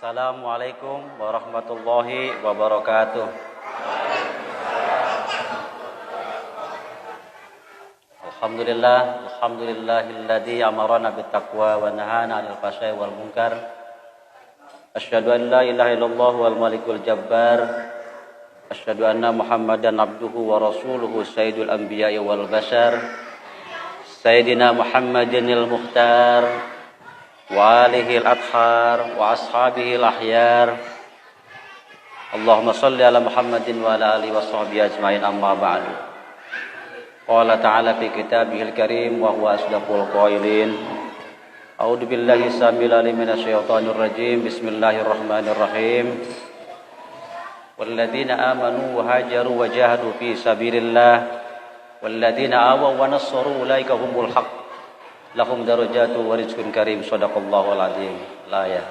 Assalamualaikum warahmatullahi wabarakatuh. Alhamdulillahilladzi amarana bittaqwa wa nahana 'anil fahsya'i wal munkar. Asyhadu an la ilaha illallah wal malikul jabbar. Asyhadu anna Muhammadan abduhu wa rasuluhu sayyidul anbiya'i wal bashar. Sayyidina Muhammadinil mukhtar wa alihi al-athhar wa ashabihi al-ahyar. Allahumma salli ala Muhammadin wa ala alihi wa sahbihi ajma'in, amma ba'du. Qala ta'ala fi kitabihil karim wa huwa asdaqul qailin. A'udzu billahi samil alim minasyaitonir rajim. Bismillahirrahmanirrahim. Walladzina amanu wa hajaru wa jahadu fi sabilillah walladzina awaw wa nassaru ulaika humul haqq lahum darajatu wa rizqun karim. Shadaqallahul azim. Ya.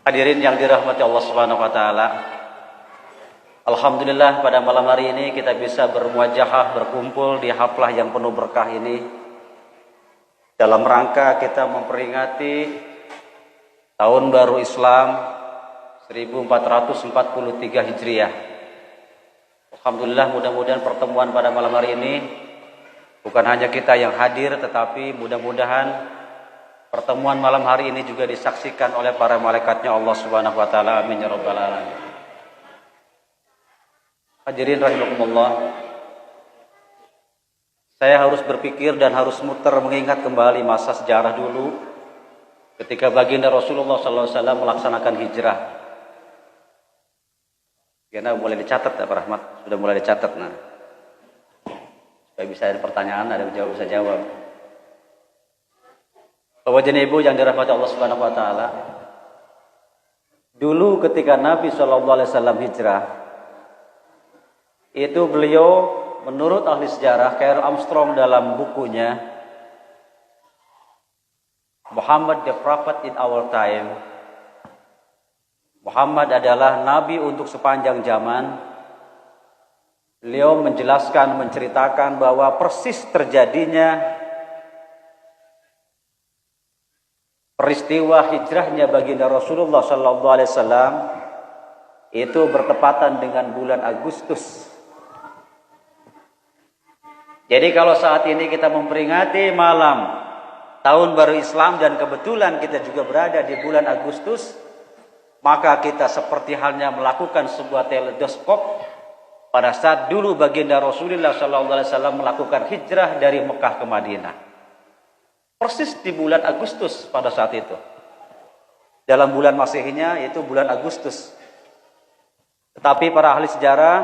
Hadirin yang dirahmati Allah Subhanahu wa taala. Alhamdulillah pada malam hari ini kita bisa bermuajahah, berkumpul di haflah yang penuh berkah ini dalam rangka kita memperingati Tahun Baru Islam 1443 Hijriah. Alhamdulillah, mudah-mudahan pertemuan pada malam hari ini bukan hanya kita yang hadir, tetapi mudah-mudahan pertemuan malam hari ini juga disaksikan oleh para malaikatnya Allah Subhanahu wa taala. Amin ya rabbal alamin. Hadirin rahimakumullah. Saya harus berpikir dan harus muter mengingat kembali masa sejarah dulu ketika baginda Rasulullah sallallahu alaihi wasallam melaksanakan hijrah. Karena mulai dicatat ya Pak Rahmat, sudah mulai dicatat nah. Supaya bisa ada pertanyaan, ada yang bisa jawab. Bapak dan Ibu yang dirahmati Allah Subhanahu wa taala. Dulu ketika Nabi sallallahu alaihi wasallam hijrah, itu beliau menurut ahli sejarah K.R. Armstrong dalam bukunya Muhammad the Prophet in Our Time. Muhammad adalah nabi untuk sepanjang zaman. Beliau menjelaskan, menceritakan bahwa persis terjadinya peristiwa hijrahnya baginda Rasulullah sallallahu alaihi wasallam itu bertepatan dengan bulan Agustus. Jadi kalau saat ini kita memperingati malam Tahun Baru Islam dan kebetulan kita juga berada di bulan Agustus, maka kita seperti halnya melakukan sebuah teledoskop pada saat dulu baginda Rasulullah SAW melakukan hijrah dari Mekah ke Madinah. Persis di bulan Agustus pada saat itu. Dalam bulan Masehinya itu bulan Agustus. Tetapi para ahli sejarah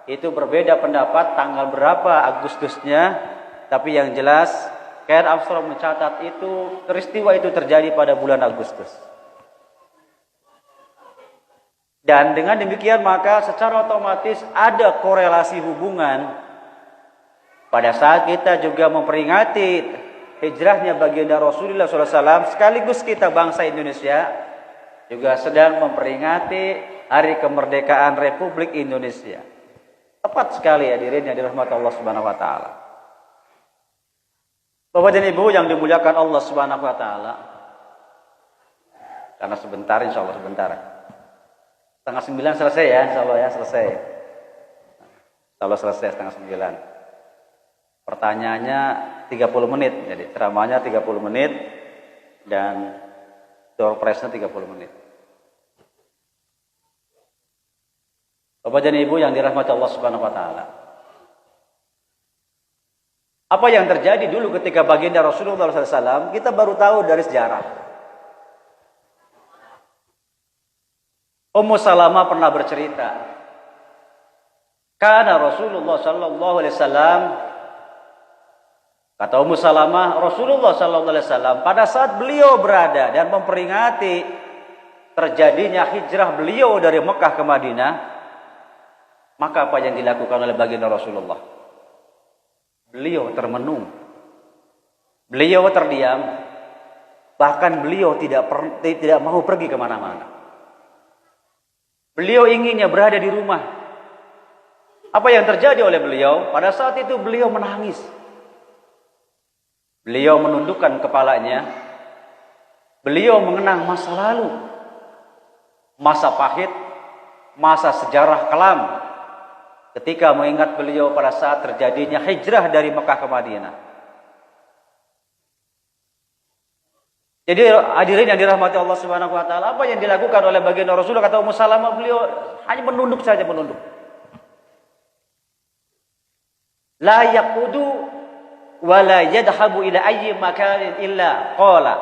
itu berbeda pendapat tanggal berapa Agustusnya. Tapi yang jelas K.R. Armstrong mencatat itu peristiwa itu terjadi pada bulan Agustus. Dan dengan demikian maka secara otomatis ada korelasi hubungan pada saat kita juga memperingati hijrahnya baginda Rasulullah SAW, sekaligus kita bangsa Indonesia juga sedang memperingati hari kemerdekaan Republik Indonesia. Tepat sekali hadirin yang dirahmati Allah Subhanahu wa taala. Bapak dan Ibu yang dimuliakan Allah Subhanahu wa taala. Karena sebentar, insyaallah sebentar. Setengah 9 selesai ya, insyaallah ya, selesai. Insyaallah selesai setengah 9. Pertanyaannya 30 menit, jadi ceramahnya 30 menit dan door prize-nya 30 menit. Bapak dan Ibu yang dirahmati Allah Subhanahu wa taala. Apa yang terjadi dulu ketika baginda Rasulullah SAW, kita baru tahu dari sejarah. Ummu Salamah pernah bercerita, karena Rasulullah sallallahu alaihi wasallam, kata Ummu Salamah, Rasulullah sallallahu alaihi wasallam pada saat beliau berada dan memperingati terjadinya hijrah beliau dari Mekah ke Madinah, maka apa yang dilakukan oleh baginda Rasulullah? Beliau termenung, beliau terdiam, bahkan beliau tidak mau pergi kemana-mana. Beliau inginnya berada di rumah. Apa yang terjadi oleh beliau? Pada saat itu beliau menangis. Beliau menundukkan kepalanya Beliau mengenang masa lalu, masa pahit, masa sejarah kelam, ketika mengingat beliau pada saat terjadinya hijrah dari Mekah ke Madinah. Jadi hadirin yang dirahmati Allah Subhanahu wa taala, apa yang dilakukan oleh baginda Rasulullah, kata Ummu Salamah, beliau hanya menunduk saja, menunduk. La yaqudu wa la yadhabu ila ayyi makanin illa qala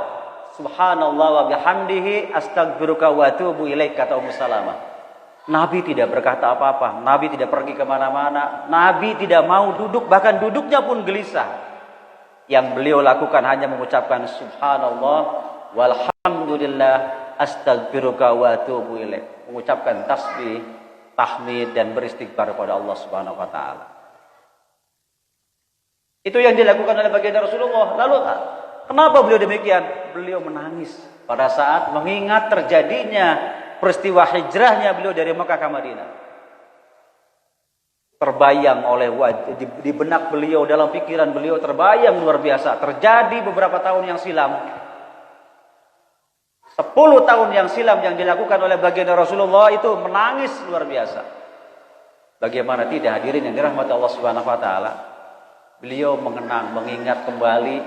subhanallah wa bihamdihi astaghfiruka wa atubu ilaik, kata Ummu Salamah. Nabi tidak berkata apa-apa, Nabi tidak pergi kemana-mana, Nabi tidak mau duduk, bahkan duduknya pun gelisah. Yang beliau lakukan hanya mengucapkan subhanallah walhamdulillah astaghfiruka wa atubu ilaik, mengucapkan tasbih, tahmid dan beristighfar kepada Allah Subhanahu wa taala. Itu yang dilakukan oleh baginda Rasulullah. Lalu kenapa beliau demikian? Beliau menangis pada saat mengingat terjadinya peristiwa hijrahnya beliau dari Mekah ke Madinah. Terbayang oleh di benak beliau, dalam pikiran beliau terbayang luar biasa. Terjadi beberapa tahun yang silam, 10 tahun yang silam yang dilakukan oleh baginda Rasulullah itu menangis luar biasa. Bagaimana tidak, hadirin yang dirahmati Allah Subhanahu wa taala? Beliau mengenang, mengingat kembali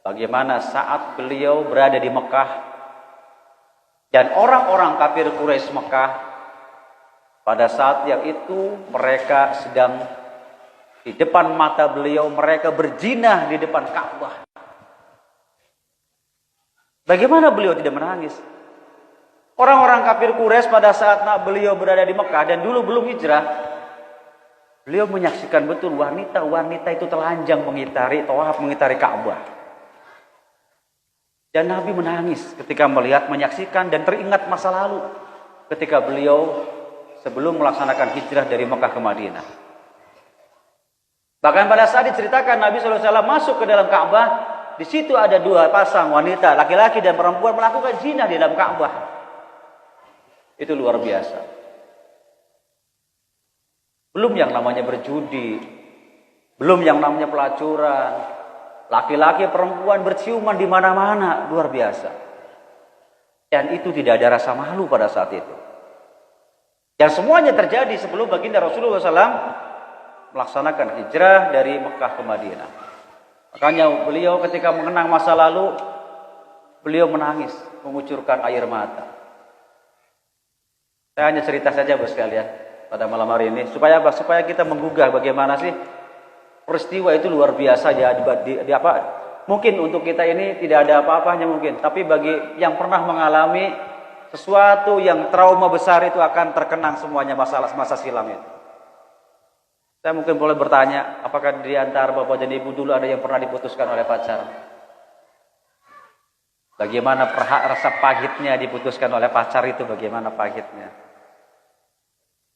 bagaimana saat beliau berada di Mekah dan orang-orang kafir Quraisy Mekah pada saat yang itu mereka sedang di depan mata beliau, mereka berzinah di depan Ka'bah. Bagaimana beliau tidak menangis? Orang-orang kafir Quraisy pada saat beliau berada di Mekah dan dulu belum hijrah, beliau menyaksikan betul wanita-wanita itu telanjang mengitari tawaf, mengitari Ka'bah. Dan Nabi menangis ketika melihat, menyaksikan dan teringat masa lalu ketika beliau sebelum melaksanakan hijrah dari Mekah ke Madinah. Bahkan pada saat diceritakan Nabi SAW masuk ke dalam Ka'bah, di situ ada 2 pasang wanita, laki-laki dan perempuan melakukan zina di dalam Ka'bah. Itu luar biasa. Belum yang namanya berjudi, belum yang namanya pelacuran, laki-laki perempuan berciuman di mana-mana, luar biasa. Dan itu tidak ada rasa malu pada saat itu. Yang semuanya terjadi sebelum baginda Rasulullah SAW melaksanakan hijrah dari Mekah ke Madinah. Makanya beliau ketika mengenang masa lalu, beliau menangis, mengucurkan air mata. Saya hanya cerita saja bos sekalian pada malam hari ini, supaya apa? Supaya kita menggugah bagaimana sih peristiwa itu luar biasa ya. Mungkin untuk kita ini tidak ada apa-apanya mungkin, tapi bagi yang pernah mengalami sesuatu yang trauma besar itu akan terkenang semuanya masa silam itu. Saya mungkin boleh bertanya, apakah di antara bapak dan ibu dulu ada yang pernah diputuskan oleh pacar? Bagaimana rasa pahitnya diputuskan oleh pacar itu, bagaimana pahitnya?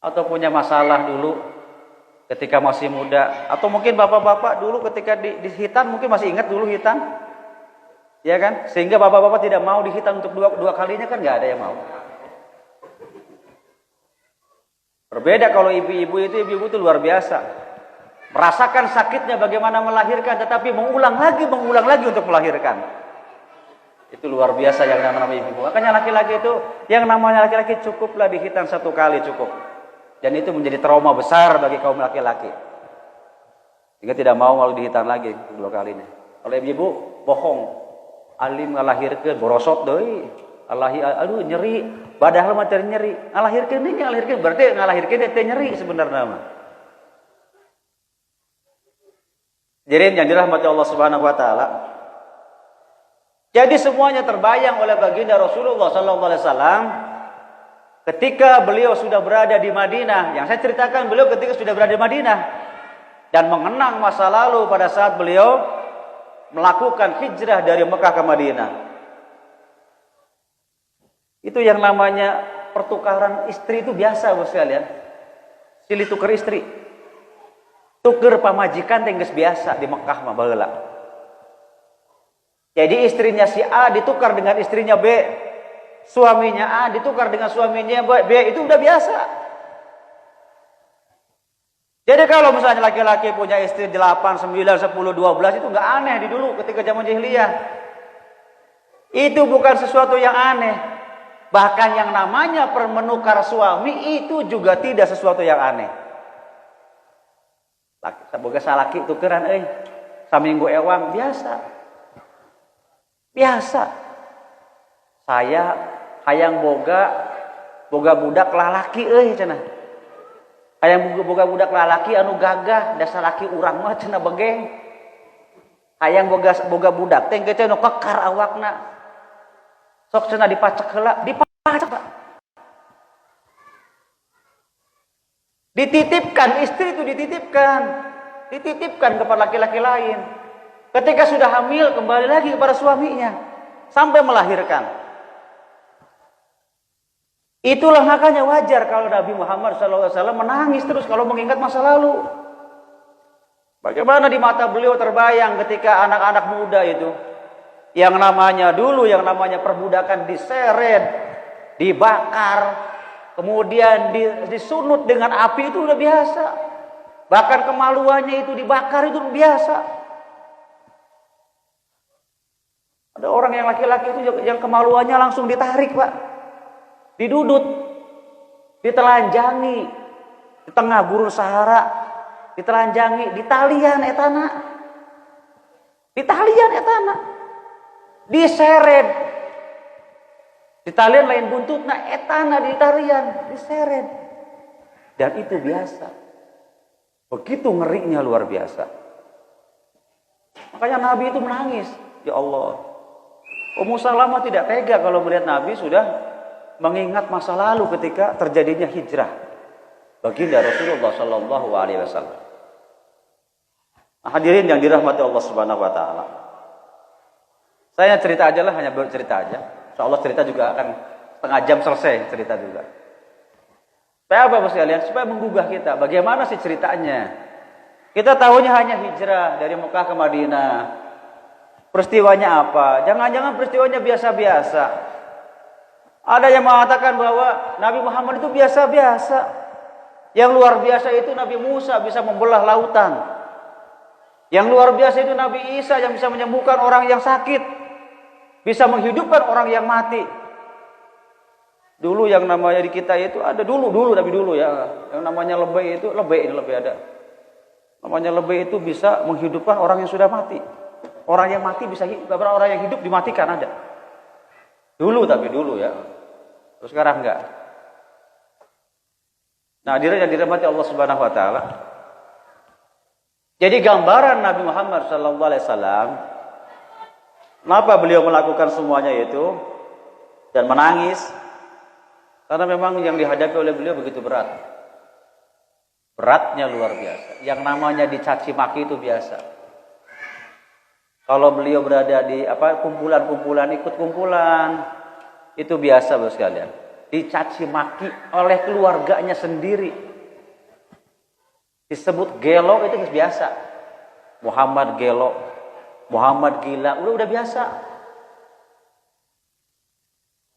Atau punya masalah dulu ketika masih muda? Atau mungkin bapak-bapak dulu ketika di hitan, mungkin masih ingat dulu hitan? Ya kan? Sehingga bapak-bapak tidak mau dihitan untuk dua kalinya, kan nggak ada yang mau. Berbeda kalau ibu-ibu itu luar biasa. Merasakan sakitnya bagaimana melahirkan, tetapi mengulang lagi untuk melahirkan. Itu luar biasa yang namanya ibu. Makanya laki-laki itu, yang namanya laki-laki cukuplah dihitan 1 kali cukup. Dan itu menjadi trauma besar bagi kaum laki-laki. Sehingga tidak mau dihitan lagi 2 kalinya. Kalau ibu bohong. Alim ngalahirkeun borosot deui. Aduh nyeri, padahal mah teu nyeri. Ngalahirkeun berarti ngalahirkeun teh nyeri sebenarnya mah. Jadi yang dirahmati Allah Subhanahu wa taala. Jadi semuanya terbayang oleh baginda Rasulullah sallallahu alaihi wasallam ketika beliau sudah berada di Madinah. Yang saya ceritakan beliau ketika sudah berada di Madinah dan mengenang masa lalu pada saat beliau melakukan hijrah dari Mekah ke Madinah. Itu yang namanya pertukaran istri itu biasa bos sekalian. Silih tukar istri. Tuker pamajikan teh geus biasa di Mekah mah baheula. Jadi istrinya si A ditukar dengan istrinya B. Suaminya A ditukar dengan suaminya B, itu udah biasa. Jadi kalau misalnya laki-laki punya istri 8, 9, 10, 12 itu nggak aneh di dulu ketika zaman jahiliyah. Itu bukan sesuatu yang aneh. Bahkan yang namanya permenukar suami itu juga tidak sesuatu yang aneh. Boga salaki tukeran saminggu ewang biasa. Biasa. Saya hayang boga budak lalaki cenah. Hayang boga budak lalaki anu gagah, dasar laki urang mah cenah begeng. Hayang boga budak teh engke anu kekar awakna. Sok cenah dipacek heula, dipacek. Dititipkan, istri itu dititipkan kepada laki-laki lain. Ketika sudah hamil kembali lagi kepada suaminya sampai melahirkan. Itulah makanya wajar kalau Nabi Muhammad SAW menangis terus kalau mengingat masa lalu. Bagaimana di mata beliau terbayang ketika anak-anak muda itu yang namanya perbudakan diseret, dibakar, kemudian disunut dengan api itu udah biasa. Bahkan kemaluannya itu dibakar itu biasa. Ada orang yang laki-laki itu yang kemaluannya langsung ditarik, Pak. Didudut, ditelanjangi di tengah gurun Sahara, ditelanjangi di talian etana. Diseret. Di talian lain buntutna etana di talian diseret. Dan itu biasa. Begitu ngerinya luar biasa. Makanya Nabi itu menangis. Ya Allah. Ummu Salamah tidak tega kalau melihat Nabi sudah mengingat masa lalu ketika terjadinya hijrah baginda Rasulullah Sallallahu Alaihi Wasallam. Hadirin yang dirahmati Allah Subhanahu Wa Taala. Saya cerita aja lah, hanya bercerita aja. Insyaallah cerita juga akan setengah jam selesai cerita juga. Supaya apa Bapak sekalian? Supaya menggugah kita. Bagaimana sih ceritanya? Kita tahunya hanya hijrah dari Mekah ke Madinah. Peristiwanya apa? Jangan-jangan peristiwanya biasa-biasa. Ada yang mengatakan bahwa Nabi Muhammad itu biasa-biasa. Yang luar biasa itu Nabi Musa bisa membelah lautan. Yang luar biasa itu Nabi Isa yang bisa menyembuhkan orang yang sakit. Bisa menghidupkan orang yang mati. Dulu yang namanya di kita itu ada dulu ya. Yang namanya lebay ada. Namanya lebay itu bisa menghidupkan orang yang sudah mati. Orang yang mati bisa orang yang hidup dimatikan ada. Dulu ya. Terus sekarang enggak. Nah, yang dirahmati Allah Subhanahu Wa Taala. Jadi gambaran Nabi Muhammad Sallallahu Alaihi Wasallam, kenapa beliau melakukan semuanya itu dan menangis? Karena memang yang dihadapi oleh beliau begitu berat. Beratnya luar biasa. Yang namanya dicaci maki itu biasa. Kalau beliau berada di kumpulan-kumpulan, ikut kumpulan, itu biasa Bapak sekalian. Dicaci maki oleh keluarganya sendiri. Disebut gelo itu biasa. Muhammad gelo, Muhammad gila, udah biasa.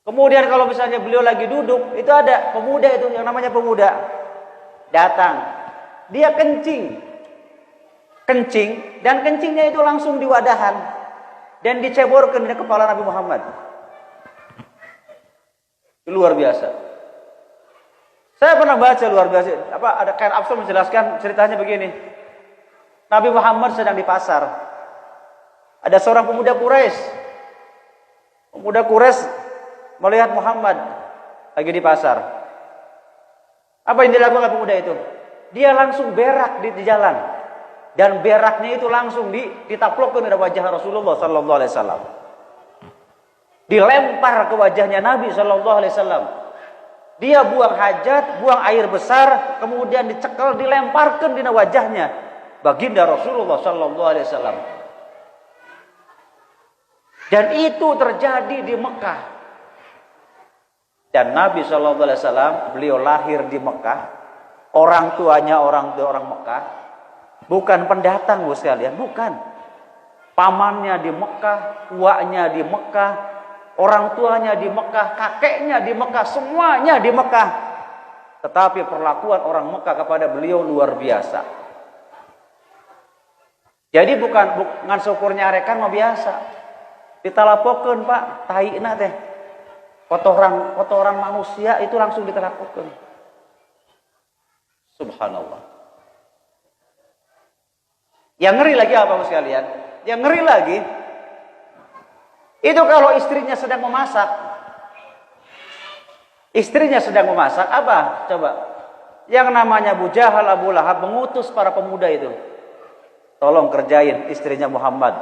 Kemudian kalau misalnya beliau lagi duduk, itu ada pemuda itu yang namanya pemuda datang. Dia kencing dan kencingnya itu langsung diwadahan dan diceborkan di kepala Nabi Muhammad. Luar biasa. Saya pernah baca luar biasa. Ada Khair Afsal menjelaskan ceritanya begini. Nabi Muhammad sedang di pasar. Ada seorang pemuda Quraisy. Pemuda Quraisy melihat Muhammad lagi di pasar. Apa yang dilakukan pemuda itu? Dia langsung berak di jalan. Dan beraknya itu langsung ditaplokkan ke wajah Rasulullah sallallahu alaihi wasallam. Dilempar ke wajahnya Nabi sallallahu alaihi wasallam. Dia buang hajat, buang air besar, kemudian dicekal, dilemparkan di wajahnya baginda Rasulullah sallallahu alaihi wasallam. Dan itu terjadi di Mekah. Dan Nabi sallallahu alaihi wasallam beliau lahir di Mekah. Orang tuanya orang Mekah. Bukan pendatang Bos sekalian, bukan. Pamannya di Mekah, tuanya di Mekah, orang tuanya di Mekah, kakeknya di Mekah, semuanya di Mekah. Tetapi perlakuan orang Mekah kepada beliau luar biasa. Jadi bukan syukurnya rekan mah biasa. Ditalapokeun Pak, taina teh. Kotoran manusia itu langsung ditalapokeun. Subhanallah. Yang ngeri lagi apa Bapak sekalian? Yang ngeri lagi itu kalau istrinya sedang memasak. Istrinya sedang memasak apa? Coba. Yang namanya Abu Jahal, Abu Lahab mengutus para pemuda itu. Tolong kerjain istrinya Muhammad.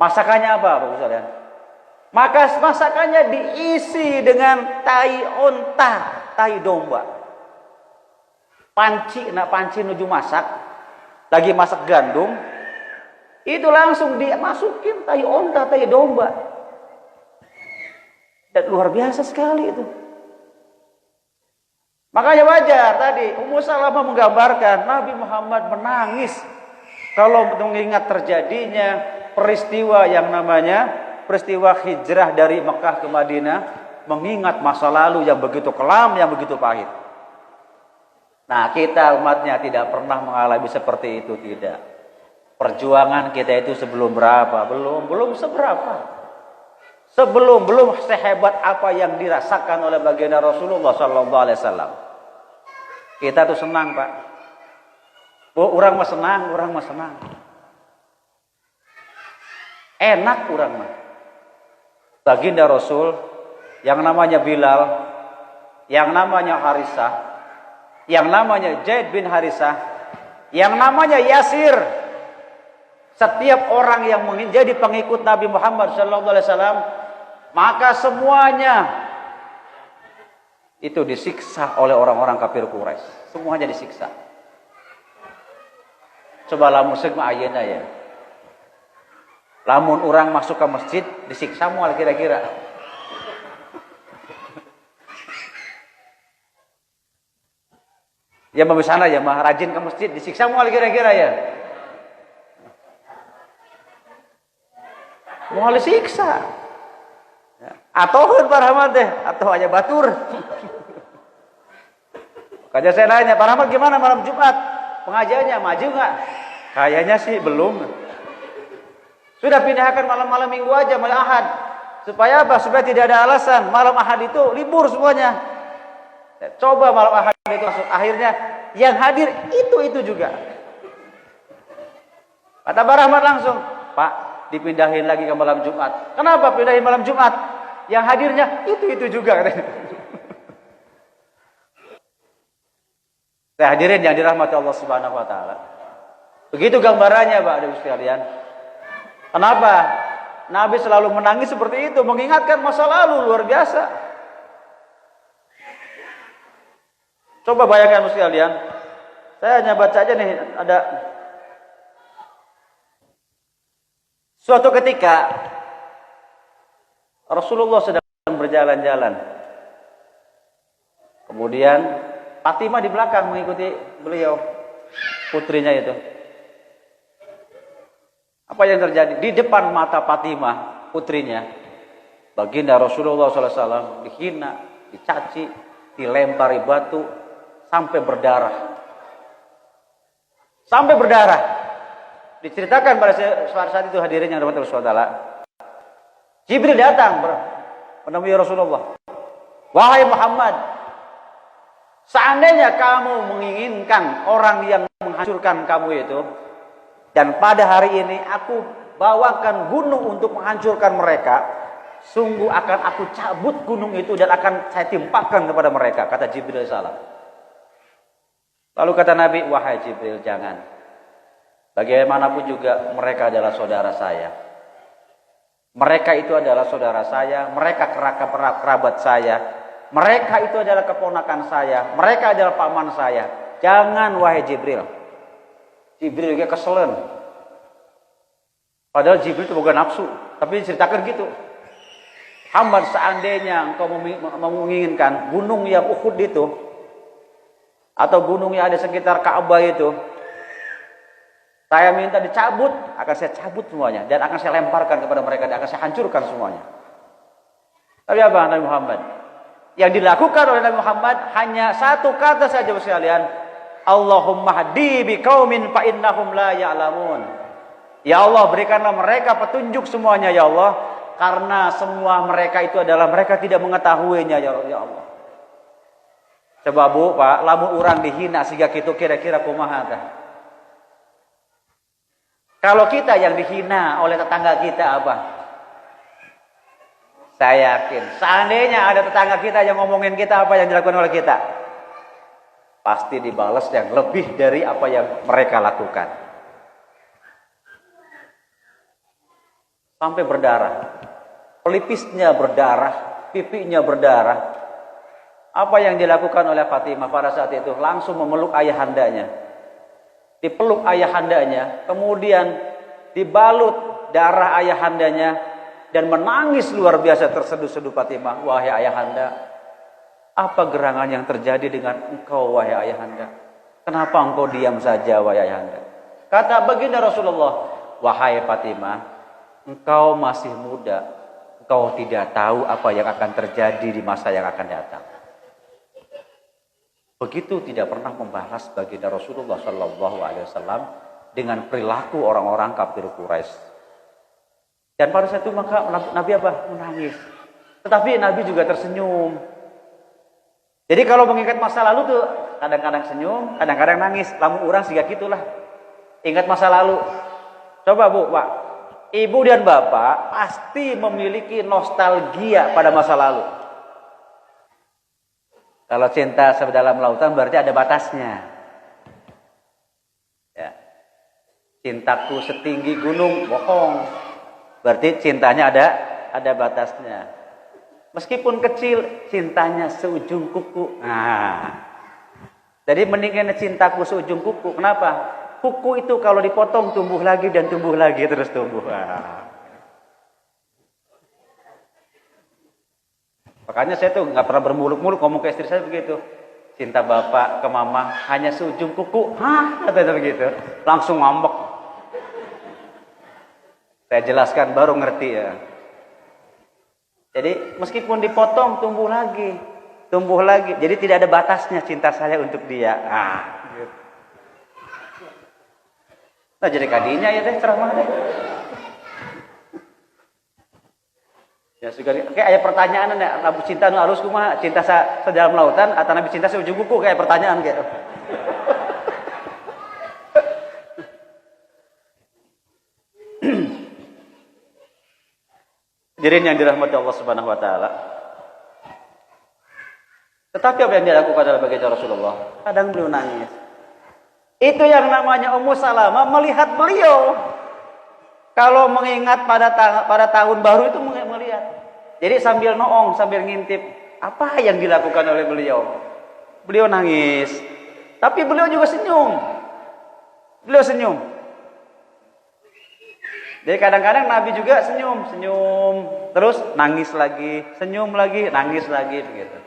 Masakannya apa Bapak sekalian? Maka masakannya diisi dengan tai onta, tai domba. Panci nuju masak, lagi masak gandum, itu langsung dimasukin tai onta, tai domba. Dan luar biasa sekali itu. Makanya wajar tadi Ummu Salamah menggambarkan Nabi Muhammad menangis kalau mengingat terjadinya peristiwa yang namanya peristiwa hijrah dari Mekah ke Madinah, mengingat masa lalu yang begitu kelam, yang begitu pahit. Nah, kita umatnya tidak pernah mengalami seperti itu, tidak. Perjuangan kita itu sebelum berapa? Belum seberapa. Belum sehebat apa yang dirasakan oleh baginda Rasulullah sallallahu alaihi wasallam. Kita tuh senang, Pak. Orang mah senang. Enak orang mah. Baginda Rasul yang namanya Bilal, yang namanya Harisah, yang namanya Zaid bin Harisah, yang namanya Yasir. Setiap orang yang menjadi pengikut Nabi Muhammad sallallahu alaihi wasallam, maka semuanya itu disiksa oleh orang-orang kafir Quraisy. Semuanya disiksa. Coba lamun seug mah ayeuna ya. Lamun orang masuk ke masjid disiksa moal kira-kira. Ya membesana ya mah rajin ke masjid disiksa moal kira-kira ya. Moal disiksa. Atau Pak Rahmat deh, atau aja batur. Kaja saya nanya, Pak Rahmat gimana malam Jumat? Pengajiannya maju nggak? Kayaknya sih belum. Sudah pindahkan malam-malam minggu aja, malam Ahad. Supaya apa? Supaya tidak ada alasan. Malam Ahad itu libur semuanya. Coba malam Ahad itu masuk. Akhirnya yang hadir itu juga. Kata Pak Rahmat langsung, Pak, dipindahin lagi ke malam Jumat. Kenapa pindahin malam Jumat? Yang hadirnya itu juga katanya. Saya hadirin yang dirahmati Allah Subhanahu wa taala. Begitu gambarannya, Pak Ibu sekalian. Kenapa? Nabi selalu menangis seperti itu, mengingatkan masa lalu luar biasa. Coba bayangkan Ibu sekalian. Saya hanya baca aja nih, ada suatu ketika Rasulullah sedang berjalan-jalan. Kemudian Fatimah di belakang mengikuti beliau, putrinya itu. Apa yang terjadi? Di depan mata Fatimah, putrinya, baginda Rasulullah SAW dihina, dicaci, dilempari batu, sampai berdarah. Sampai berdarah. Diceritakan pada saat itu hadirin yang dirahmati Allah. Jibril datang menemui Rasulullah. Wahai Muhammad, seandainya kamu menginginkan orang yang menghancurkan kamu itu, dan pada hari ini aku bawakan gunung untuk menghancurkan mereka, sungguh akan aku cabut gunung itu dan akan saya timpakan kepada mereka, kata Jibril salam. Lalu kata Nabi, wahai Jibril, jangan. Bagaimanapun juga mereka adalah saudara saya. Mereka itu adalah saudara saya, mereka kerabat saya, mereka itu adalah keponakan saya, mereka adalah paman saya. Jangan wahai Jibril. Jibril juga keselen. Padahal Jibril itu bukan nafsu, tapi diceritakan gitu. Muhammad, seandainya engkau menginginkan gunung yang Uhud itu, atau gunung yang ada sekitar Ka'bah itu, saya minta dicabut, akan saya cabut semuanya. Dan akan saya lemparkan kepada mereka, dan akan saya hancurkan semuanya. Tapi apa Nabi Muhammad? Yang dilakukan oleh Nabi Muhammad hanya satu kata saja sekalian. Allahumma hdi biqaumin fa innahum la ya'lamun. Ya Allah, berikanlah mereka petunjuk semuanya ya Allah, karena semua mereka itu adalah mereka tidak mengetahuinya ya Allah. Coba Bu, Pak, lamun urang dihina sehingga gitu kira-kira kumaha tah? Kalau kita yang dihina oleh tetangga kita apa? Saya yakin, seandainya ada tetangga kita yang ngomongin kita, apa yang dilakukan oleh kita? Pasti dibalas yang lebih dari apa yang mereka lakukan. Sampai berdarah, pelipisnya berdarah, pipinya berdarah. Apa yang dilakukan oleh Fatimah pada saat itu? Langsung memeluk ayahandanya, dipeluk ayahandanya, kemudian dibalut darah ayahandanya dan menangis luar biasa terseduh-seduh Fatimah. Wahai ayahanda, apa gerangan yang terjadi dengan engkau wahai ayahanda? Kenapa engkau diam saja wahai ayahanda? Kata baginda Rasulullah, wahai Fatimah, engkau masih muda, engkau tidak tahu apa yang akan terjadi di masa yang akan datang. Begitu tidak pernah membalas baginda Rasulullah Shallallahu Alaihi Wasallam dengan perilaku orang-orang kafir Quraisy. Dan pada saat itu maka Nabi apa? Menangis. Tetapi Nabi juga tersenyum. Jadi kalau mengingat masa lalu tuh kadang-kadang senyum, kadang-kadang nangis. Lamun urang siga gitulah. Ingat masa lalu. Coba Bu, Pak. Ibu dan bapak pasti memiliki nostalgia pada masa lalu. Kalau cinta sedalam lautan berarti ada batasnya. Ya. Cintaku setinggi gunung, bohong. Berarti cintanya ada batasnya. Meskipun kecil, cintanya seujung kuku. Nah. Jadi mendingan cintaku seujung kuku. Kenapa? Kuku itu kalau dipotong tumbuh lagi dan tumbuh lagi terus tumbuh. Makanya saya tuh nggak pernah bermuluk-muluk ngomong ke istri saya begitu. Cinta bapak ke mama hanya seujung kuku. Hah? Kata begitu. Langsung ngambek. Saya jelaskan baru ngerti ya. Jadi meskipun dipotong tumbuh lagi, tumbuh lagi. Jadi tidak ada batasnya cinta saya untuk dia. Gitu. Nah jadi kadinya ya deh ceramah deh. Ya sudah kayak ada pertanyaan nabi cinta nu alus kumaha cinta sedalam lautan atau nabi cinta seujung kuku kayak pertanyaan kayak. Jadi yang dirahmati Allah Subhanahu wa taala. Tetapi apa yang dilakukan oleh baginda Rasulullah? Kadang beliau nangis. Itu yang namanya Ummu Salamah melihat beliau. Kalau mengingat pada tahun baru itu melihat. Jadi sambil noong, sambil ngintip, apa yang dilakukan oleh beliau? Beliau nangis. Tapi beliau juga senyum. Beliau senyum. Jadi kadang-kadang Nabi juga senyum, terus nangis lagi, senyum lagi, nangis lagi begitu.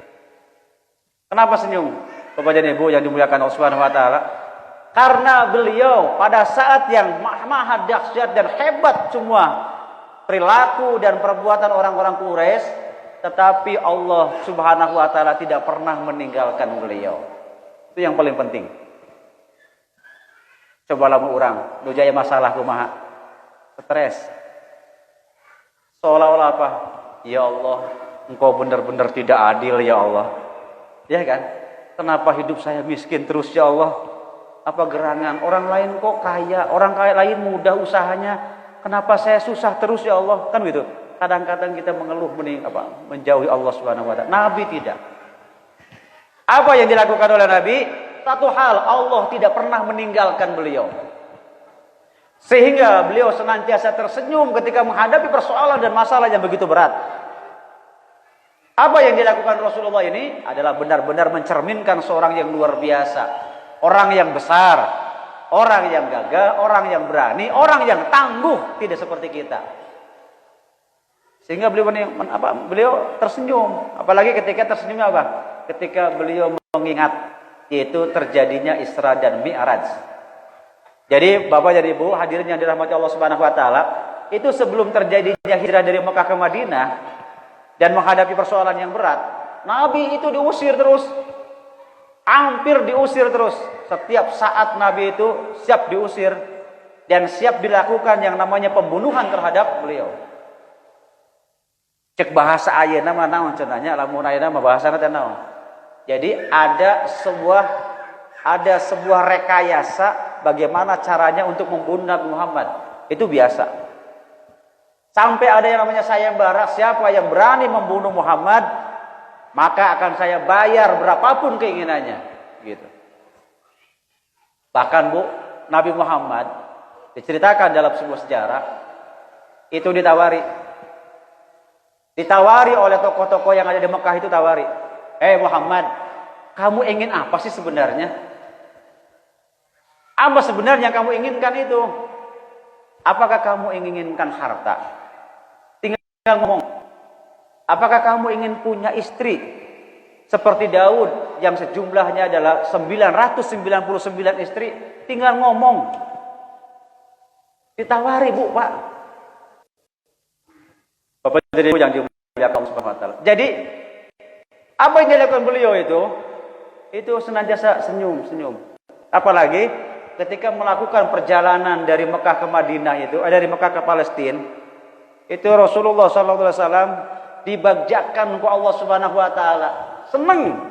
Kenapa senyum? Bapak dan Ibu yang dimuliakan Allah Subhanahu wa taala. Karena beliau pada saat yang maha dahsyat dan hebat semua perilaku dan perbuatan orang-orang Quraisy, tetapi Allah Subhanahu wa taala tidak pernah meninggalkan beliau. Itu yang paling penting. Cobalah orang nu jaya masalah kumaha? Stres. Seolah-olah apa? Ya Allah, Engkau benar-benar tidak adil ya Allah. Ya kan? Kenapa hidup saya miskin terus ya Allah? Apa gerangan orang lain kok kaya, orang kaya lain mudah usahanya, kenapa saya susah terus ya Allah? Kan gitu. Kadang-kadang kita mengeluh menjauhi Allah Subhanahu wa taala. Nabi tidak. Apa yang dilakukan oleh Nabi? Satu hal, Allah tidak pernah meninggalkan beliau. Sehingga beliau senantiasa tersenyum ketika menghadapi persoalan dan masalah yang begitu berat. Apa yang dilakukan Rasulullah ini adalah benar-benar mencerminkan seorang yang luar biasa. Orang yang besar, orang yang gagah, orang yang berani, orang yang tangguh, tidak seperti kita. Sehingga beliau tersenyum, apalagi ketika tersenyumnya apa? Ketika beliau mengingat yaitu terjadinya Isra dan Mi'raj. Jadi Bapak dan Ibu hadirin yang dirahmati Allah Subhanahu wa taala, itu sebelum terjadinya hijrah dari Mekah ke Madinah dan menghadapi persoalan yang berat, Nabi itu diusir terus. Hampir diusir terus. Setiap saat Nabi itu siap diusir. dan siap dilakukan yang namanya pembunuhan terhadap beliau. Cek bahasa ayeuna mah naon cenanya, lamun ayeuna mah bahasana teh naon. Jadi ada sebuah rekayasa bagaimana caranya untuk membunuh Nabi Muhammad. Itu biasa. Sampai ada yang namanya sayembara, siapa yang berani membunuh Muhammad, maka akan saya bayar berapapun keinginannya, gitu. Bahkan Bu, Nabi Muhammad diceritakan dalam sebuah sejarah itu ditawari oleh tokoh-tokoh yang ada di Mekah itu tawari. Muhammad, kamu ingin apa sih sebenarnya? Apa sebenarnya yang kamu inginkan itu? Apakah kamu inginkan harta? Tinggal ngomong. Apakah kamu ingin punya istri seperti Daud yang sejumlahnya adalah 999 istri? Tinggal ngomong. Ditawari Bu, Pak. Bapak jadi yang dimuliakan Allah Subhanahu wa taala. Jadi apa yang dilakukan beliau itu senantiasa senyum. Apalagi ketika melakukan perjalanan dari Mekah ke Madinah dari Mekah ke Palestina, itu Rasulullah sallallahu alaihi wasallam dibagjakan ke Allah Subhanahu wa taala. Senang.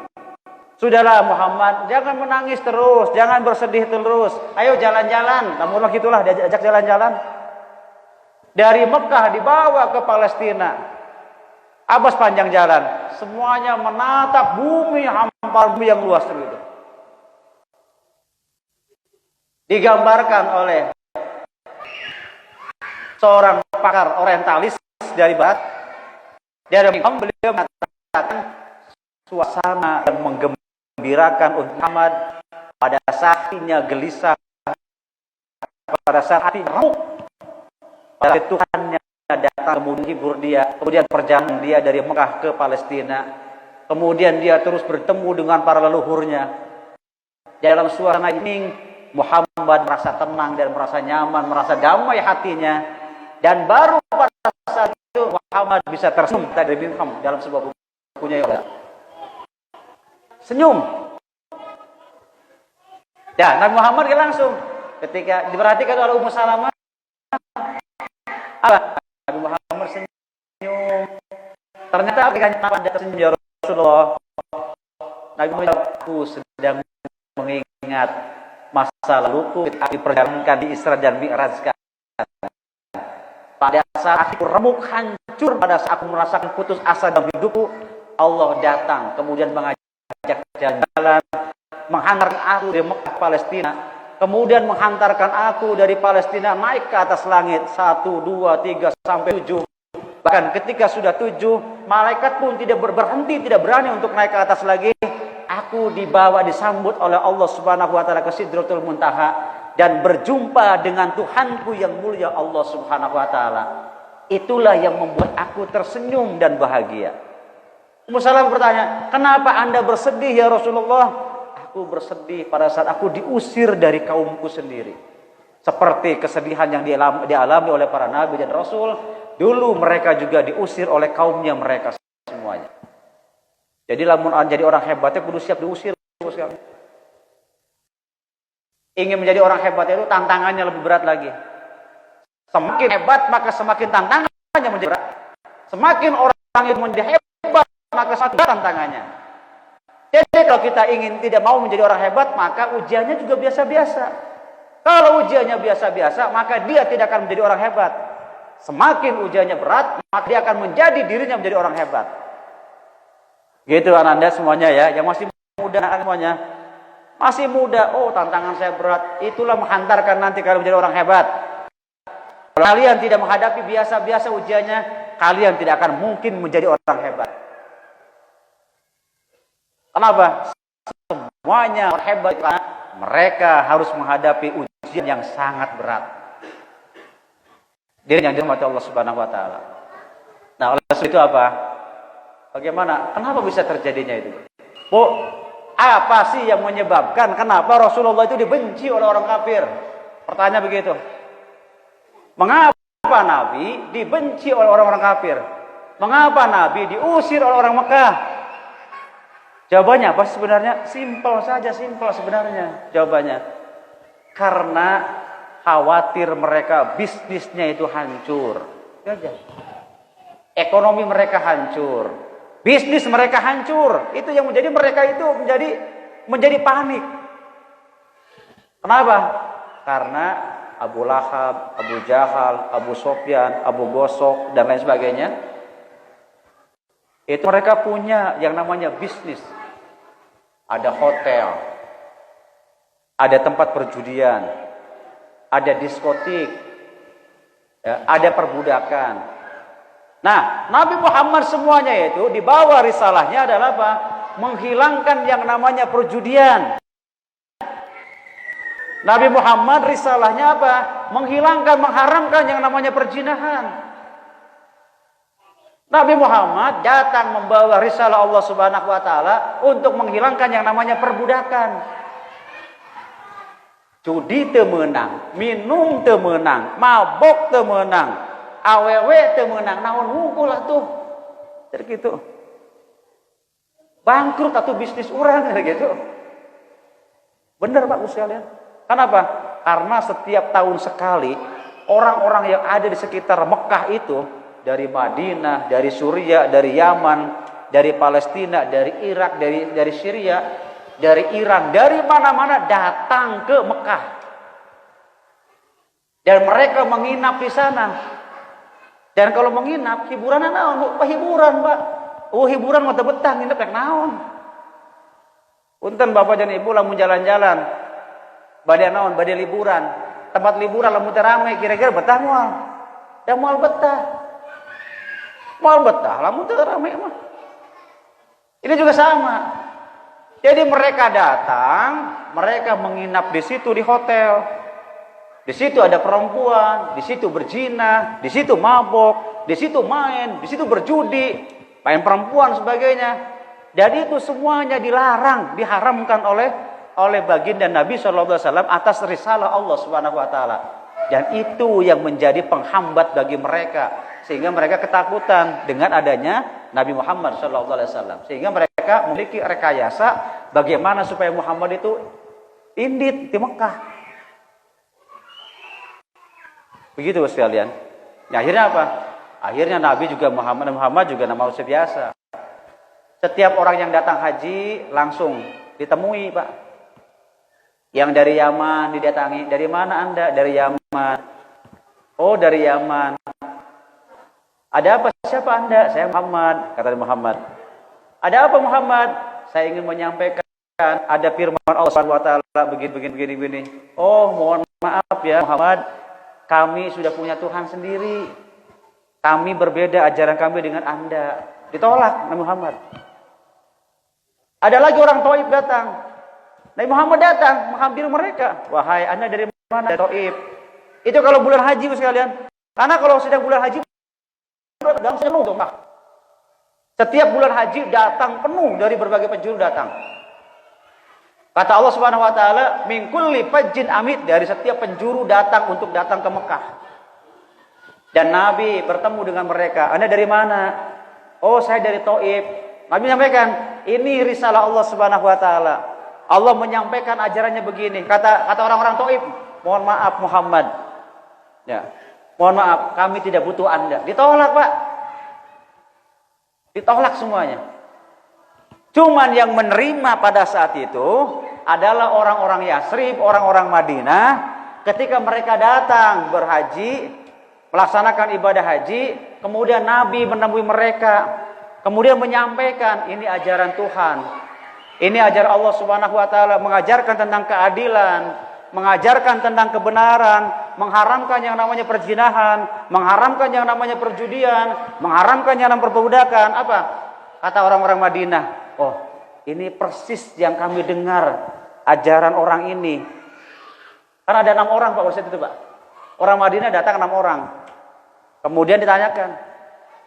Sudahlah Muhammad, jangan menangis terus, jangan bersedih terus. Ayo jalan-jalan. Namun begitulah diajak jalan-jalan. Dari Mekah dibawa ke Palestina. Apa sepanjang jalan? Semuanya menatap bumi, hampar bumi yang luas itu. Digambarkan oleh seorang pakar orientalis dari barat. Dari beliau mengatakan suasana yang menggembirakan untuk Muhammad pada saat hatinya gelisah, pada saat hatinya remuk, pada Tuhannya datang kemudian hibur dia, kemudian perjalanan dia dari Mekah ke Palestina, kemudian dia terus bertemu dengan para leluhurnya. Dalam suasana ini Muhammad merasa tenang dan merasa nyaman, merasa damai hatinya, dan baru pada saat itu Muhammad bisa tersenyum dari Binham dalam sebuah bukunya ya. Senyum. Ya, Nabi Muhammad langsung ketika diperhatikan oleh Ummu Salamah, Nabi Muhammad senyum. Ternyata ketika Anda tersenyum ya Rasulullah, Nabi Muhammad, aku sedang mengingat masa laluku diperjalankan di Isra dan Mi'raj sekarang. Pada saat aku remuk hancur, pada saat aku merasakan putus asa dalam hidupku, Allah datang kemudian mengajak jalan, menghantarkan aku dari Mekah Palestina, kemudian menghantarkan aku dari Palestina naik ke atas langit 1, 2, 3 sampai 7. Bahkan ketika sudah 7, malaikat pun tidak berhenti, tidak berani untuk naik ke atas lagi. Aku disambut oleh Allah Subhanahu wa taala ke Sidratul Muntaha dan berjumpa dengan Tuhanku yang mulia Allah Subhanahu wa taala. Itulah yang membuat aku tersenyum dan bahagia. Ummu Salamah bertanya, "Kenapa Anda bersedih ya Rasulullah?" Aku bersedih pada saat aku diusir dari kaumku sendiri. Seperti kesedihan yang dialami oleh para nabi dan rasul, dulu mereka juga diusir oleh kaumnya mereka semuanya. Jadi lamun jadi orang hebatnya kudu siap diusir. Ingin menjadi orang hebatnya itu tantangannya lebih berat lagi. Semakin hebat maka semakin tantangannya menjadi berat. Semakin orang itu menjadi hebat maka semakin berat tantangannya. Jadi kalau kita ingin tidak mau menjadi orang hebat, maka ujiannya juga biasa-biasa. Kalau ujiannya biasa-biasa, maka dia tidak akan menjadi orang hebat. Semakin ujiannya berat, maka dia akan menjadi dirinya menjadi orang hebat. Gitu Anda semuanya ya, yang masih muda semuanya. Masih muda, oh tantangan saya berat. Itulah menghantarkan nanti kalau menjadi orang hebat. Kalau kalian tidak menghadapi biasa-biasa ujiannya, kalian tidak akan mungkin menjadi orang hebat. Kenapa? Semuanya orang hebat karena mereka harus menghadapi ujian yang sangat berat. Dia yang dirahmati Allah Subhanahu wa taala. Nah, oleh sebab itu apa? Bagaimana? Kenapa bisa terjadinya itu? Bu, apa sih yang menyebabkan kenapa Rasulullah itu dibenci oleh orang kafir? Pertanyaan begitu. Mengapa Nabi dibenci oleh orang-orang kafir? Mengapa Nabi diusir oleh orang Mekah? Jawabannya apa sebenarnya? Simpel saja, simpel sebenarnya jawabannya. Karena khawatir mereka bisnisnya itu hancur. Itu aja. Ekonomi mereka hancur, bisnis mereka hancur. Itu yang menjadi mereka itu menjadi panik. Kenapa? Karena Abu Lahab, Abu Jahal, Abu Sofyan, Abu Gosok dan lain sebagainya. Itu mereka punya yang namanya bisnis. Ada hotel, ada tempat perjudian, ada diskotik, ya, ada perbudakan. Nah, Nabi Muhammad semuanya itu dibawa risalahnya adalah apa? Menghilangkan yang namanya perjudian. Nabi Muhammad risalahnya apa? Menghilangkan, mengharamkan yang namanya perzinahan. Nabi Muhammad datang membawa risalah Allah Subhanahu wa taala untuk menghilangkan yang namanya perbudakan. Judi teu meunang, minum teu meunang, mabok teu meunang, awewe teu meunang, naon hungkul atuh. Jadi gitu. Bangkrut atuh bisnis urang gitu. Bener Pak sekalian. Kenapa? Karena setiap tahun sekali orang-orang yang ada di sekitar Mekah itu, dari Madinah, dari Suriah, dari Yaman, dari Palestina, dari Irak, dari Syria, dari Iran, dari mana-mana datang ke Mekah. Dan mereka menginap di sana. Dan kalau menginap, hiburan naon? Hiburan, Pak. Oh, hiburan mah teu betah, nginep rek naon? Punten Bapak dan Ibu lamun jalan-jalan badai naon, badai liburan, tempat liburan lamun teu rame, kira-kira betah moal? Da moal betah. Moal betah lamun teu rame mah. Ini juga sama. Jadi mereka datang, mereka menginap di situ di hotel. Di situ ada perempuan, di situ berzina, di situ mabok, di situ main, di situ berjudi, main perempuan sebagainya. Jadi itu semuanya dilarang, diharamkan oleh baginda Nabi SAW atas risalah Allah Subhanahu wa taala. Dan itu yang menjadi penghambat bagi mereka, sehingga mereka ketakutan dengan adanya Nabi Muhammad SAW. Sehingga mereka memiliki rekayasa bagaimana supaya Muhammad itu indit di Mekah. Begitu sekalian. Ya, akhirnya apa? Akhirnya Nabi juga Muhammad juga manusia biasa. Setiap orang yang datang haji langsung ditemui, Pak. Yang dari Yaman didatangi. Dari mana Anda? Dari Yaman. Oh, dari Yaman. Ada apa? Siapa Anda? Saya Muhammad, kata Muhammad. Ada apa Muhammad? Saya ingin menyampaikan ada firman Allah Subhanahu wa taala begini. Oh, mohon maaf ya Muhammad, kami sudah punya Tuhan sendiri. Kami berbeda ajaran kami dengan Anda. Ditolak Nabi Muhammad. Ada lagi orang Taif datang. Nabi Muhammad datang menghampiri mereka. Wahai Anda dari mana? Dari Taif. Itu kalau bulan haji sekalian. Karena kalau sedang bulan haji penuh tuh, Pak. Setiap bulan haji datang penuh dari berbagai penjuru datang. Kata Allah Subhanahu wa taala, min kulli fajjin amid, dari setiap penjuru datang untuk datang ke Mekah. Dan Nabi bertemu dengan mereka. Anda dari mana? Oh, saya dari Taif. Nabi menyampaikan, ini risalah Allah Subhanahu wa taala. Allah menyampaikan ajarannya begini. Kata orang-orang Taif, mohon maaf Muhammad. Ya. Mohon maaf, kami tidak butuh Anda. Ditolak, Pak. Ditolak semuanya. Cuman yang menerima pada saat itu adalah orang-orang Yasrib, orang-orang Madinah. Ketika mereka datang berhaji, melaksanakan ibadah haji, kemudian Nabi menemui mereka, kemudian menyampaikan ini ajaran Tuhan. Ini ajaran Allah Subhanahu wa taala, mengajarkan tentang keadilan, mengajarkan tentang kebenaran, mengharamkan yang namanya perzinahan, mengharamkan yang namanya perjudian, mengharamkan yang namanya perbudakan. Apa? Kata orang-orang Madinah, oh, ini persis yang kami dengar ajaran orang ini. Karena ada 6 orang Pak waktu itu, Pak. Orang Madinah datang 6 orang. Kemudian ditanyakan.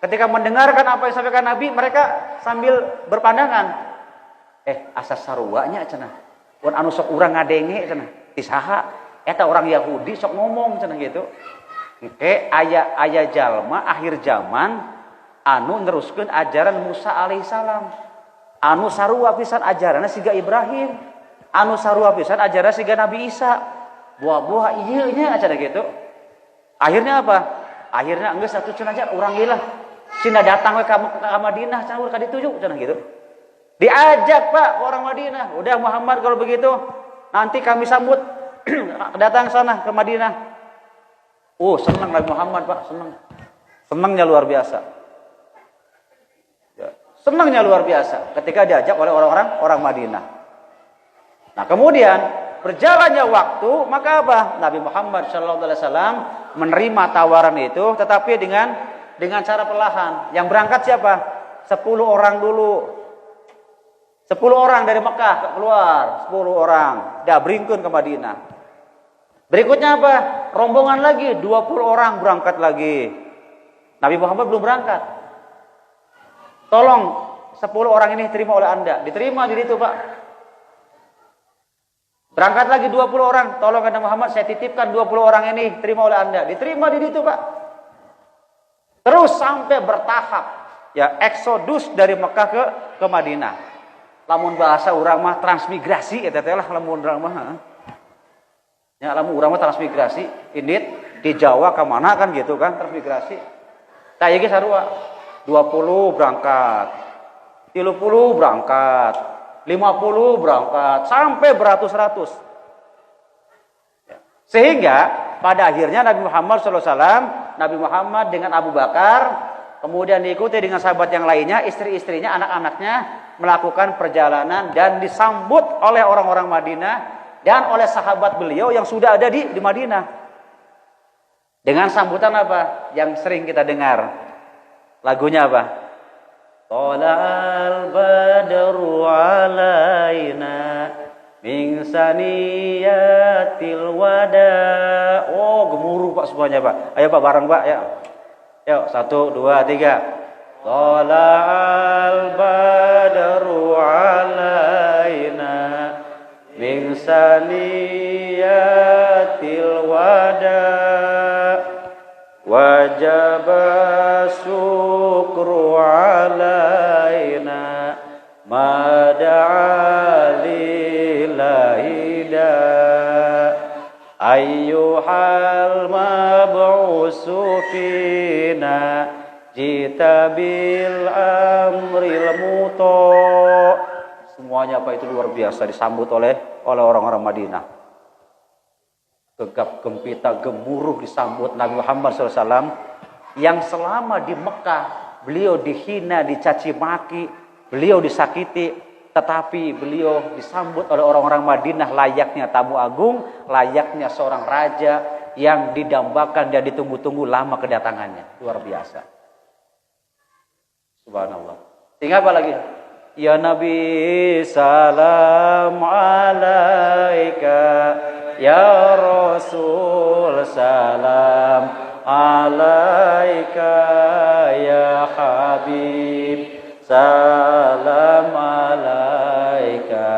Ketika mendengarkan apa yang disampaikan Nabi, mereka sambil berpandangan. Asas saruanya cenah. Mun anu sok urang ngadenge cenah. Tisaha eta orang Yahudi sok ngomong cenah gitu. Aya jalma akhir zaman anu neruskeun ajaran Musa alaihissalam. Anu sarua pisan ajaranna siga Ibrahim. Anu sarua pisan ajaranna siga Nabi Isa. buah-buah iya aja gitu. Akhirnya apa? Akhirnya geus satu cenah aja urang ieu lah. Cina datang we ka Madinah cenah urang ka ditu cenah gitu. Diajak Pak orang Madinah. Udah Muhammad kalau begitu nanti kami sambut datang sana ke Madinah. Oh, senang Nabi Muhammad Pak, senang. Senangnya luar biasa. Ya, senangnya luar biasa ketika diajak oleh orang Madinah. Nah, kemudian berjalannya waktu, maka apa? Nabi Muhammad SAW menerima tawaran itu, tetapi dengan cara perlahan. Yang berangkat siapa? 10 orang dulu. 10 orang dari Mekah keluar, 10 orang. Dah beringkun ke Madinah. Berikutnya apa? Rombongan lagi, 20 orang berangkat lagi. Nabi Muhammad belum berangkat. Tolong 10 orang ini terima oleh Anda. Diterima di situ, Pak. Berangkat lagi 20 orang. Tolong kata Muhammad, saya titipkan 20 orang ini terima oleh Anda. Diterima di situ, Pak. Terus sampai bertahap. Ya, eksodus dari Mekah ke Madinah. Lamun bahasa urang mah transmigrasi eta teh lah lamun urang mah. Ya, lamun urang mah transmigrasi. Indit di Jawa ke mana kan gitu kan transmigrasi. Tah ieu ge sarua. 20 berangkat. 30 berangkat. 50 berangkat sampai beratus-ratus. Sehingga pada akhirnya Nabi Muhammad SAW, Nabi Muhammad dengan Abu Bakar, kemudian diikuti dengan sahabat yang lainnya, istri-istrinya, anak-anaknya melakukan perjalanan dan disambut oleh orang-orang Madinah dan oleh sahabat beliau yang sudah ada di Madinah. Dengan sambutan apa? Yang sering kita dengar. Lagunya apa? Tala'al badru alaina min saniyatil wada. Oh, gemuruh Pak semuanya Pak. Ayo Pak bareng Pak ya. Yuk 1 2 3. Tala'al badru alaina min saniyatil wada wajaba syukru alaina mada'a lillahi da ayyuhal mab'usu fina jita bil amril muto. Semuanya apa itu luar biasa disambut oleh orang-orang Madinah. Gegap gempita gemuruh disambut Nabi Muhammad SAW yang selama di Mekah beliau dihina, dicaci maki, beliau disakiti, tetapi beliau disambut oleh orang-orang Madinah layaknya tamu agung, layaknya seorang raja yang didambakan dan ditunggu-tunggu lama kedatangannya. Luar biasa. Subhanallah. Sehingga apa lagi? Ya Nabi salam alaika, ya Rasul salam alaika, ya Habib salam alaika,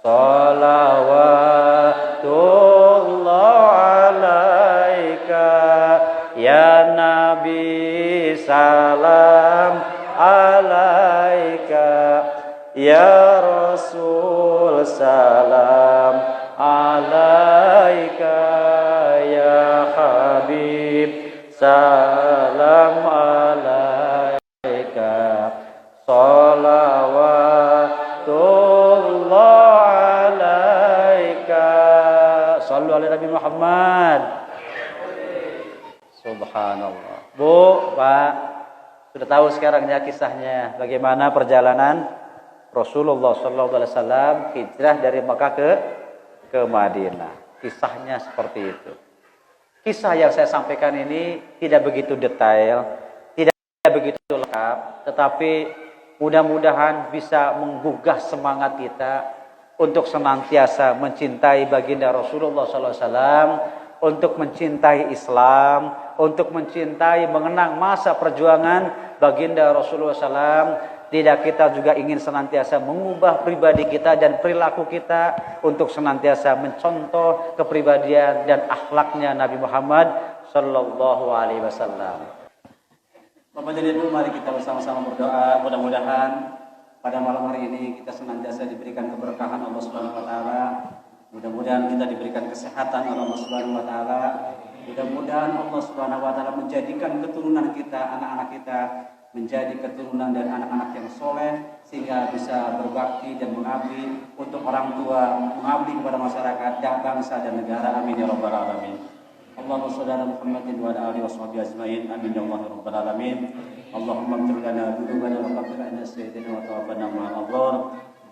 salawatullah alaika, ya Nabi salam alaika, ya Rasul salam alaika, ya Habib salam alaika, salawatullah alaika. Sallu ala Nabi Muhammad. Subhanallah. Bu, Pak, sudah tahu sekarang ya kisahnya bagaimana perjalanan Rasulullah SAW hijrah dari Makkah ke Madinah. Kisahnya seperti itu. Kisah yang saya sampaikan ini tidak begitu detail, tidak begitu lengkap, tetapi mudah-mudahan bisa menggugah semangat kita untuk senantiasa mencintai baginda Rasulullah SAW, untuk mencintai Islam, untuk mencintai mengenang masa perjuangan baginda Rasulullah SAW. Tidak, kita juga ingin senantiasa mengubah pribadi kita dan perilaku kita untuk senantiasa mencontoh kepribadian dan akhlaknya Nabi Muhammad sallallahu alaihi wasallam. Bapak dan Ibu, mari kita bersama-sama berdoa, mudah-mudahan pada malam hari ini kita senantiasa diberikan keberkahan Allah Subhanahu wa taala Mudah-mudahan kita diberikan kesehatan oleh Allah Subhanahu wa taala. Mudah-mudahan Allah Subhanahu wa taala menjadikan keturunan kita, anak-anak kita menjadi keturunan dan anak-anak yang soleh sehingga bisa berbakti dan mengabdi untuk orang tua, mengabdi kepada masyarakat, dan bangsa dan negara. Amin ya rabbal alamin. Allahumma shalli ala Muhammadin wa ala alihi washabbihi ajmain. Amin ya rabbal alamin. Allahumma ighfir lana dzunubana wa ghfir lana sayyi'atina wa tawaffana ma'al abrar.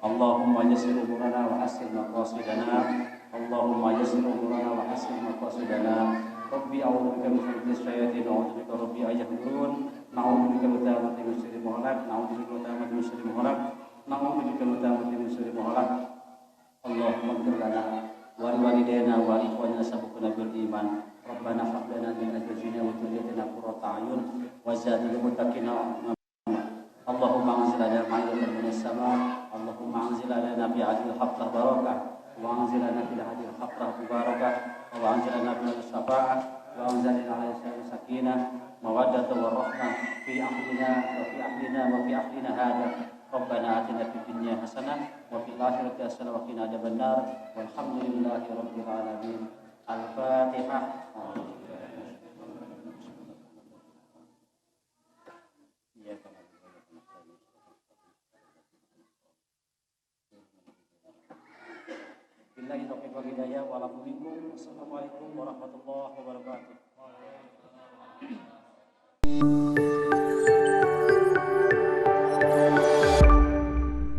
Allahumma yassir umurana wa hassin maqasidana. Allahumma yassir umurana wa hassin maqasidana. Rabbi a'udzu bika min fitnatis syayatin wa a'udzu bika rabbi an yahdurun. Na'udzu bika min tamati min syarri ma khalaq. Na'udzu bika min tamati min syarri ma khalaq. Na'udzu bika min tamati min syarri ma khalaq. Allahumma ighfir lana wa liwalidayna wa ikhwanina sabaquna bil iman. Rabbana hab lana min azwajina wa dhurriyyatina qurrata a'yun waj'alna lil muttaqina Allahumma anzil lana ma'idatan minas sama. Allahumma anzil lana fi hadhihi al-haflah barakah wa anzil lana fi hadhihi al-haflah barakah wa anzil lana fi syafa'ah wa anzil lana sakinah mawaddatan wa rahmah fi ahlina wa fi ahlina wa fi ahlina hadha. Rabbana atina fid dunya hasanah wa fil akhirati hasanah wa qina adzabannar. Walhamdulillahi rabbil alamin. Al-Fatihah. Billahi taufiq wal hidayah wa ala minkum. Wassalamualaikum warahmatullahi wabarakatuh.